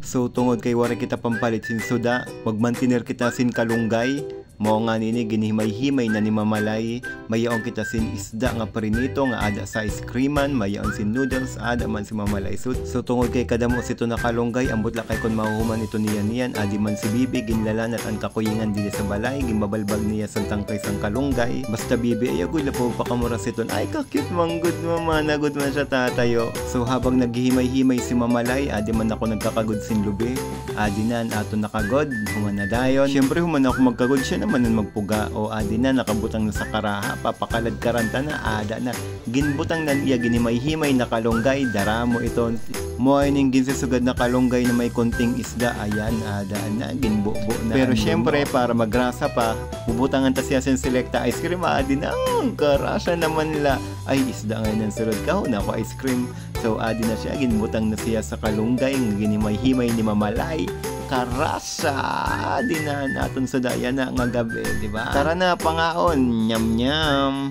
So tungod kay wala kita pampalit sin suda, magmantinir kita sin kalunggay. Mao nga nini ginihimay-himay na ni mamalay, mayaon kita sin isda nga prinito nga ada sa ice creaman, mayaon sin noodles ada man si mamalay. So tungod kay kadamo sito na kalunggay, ambot la kay kon mahuhuman ito niyan adi man si bibi ginlalan at ang kakuyingan dili sa balay, gimbabalbag niya sa tangkay sang kalunggay. Basta bibi ay agoy la po pakamura siton, ay ka-cute man good mama, nagud man siya tatayo. So habang naghihimay-himay si mamalay, adi man ako nagkakagod sin lubi, adi nan ato nakagod, human na dayon. Syempre human ako magkagod, siya naman magpuga o adi na nakabutang na sa karaha, papakalad karanta na ada na ginbutang nan iya ginimay-himay na kalunggay, daramo ito mo ay ning ginsisugad na kalunggay na may konting isda, ayan ada na ginbubo na. Pero syempre para magrasa pa, bubutangan ta siya sin selecta ice cream, adi na karasa naman la ay isda ngayon ng surod ka na ako ice cream. So adi na siya ginbutang na siya sa kalunggay ginimay-himay ni mamalay, karasa di na naton sa daya na nga gabi, di ba? Tara na pangaon, nyam nyam.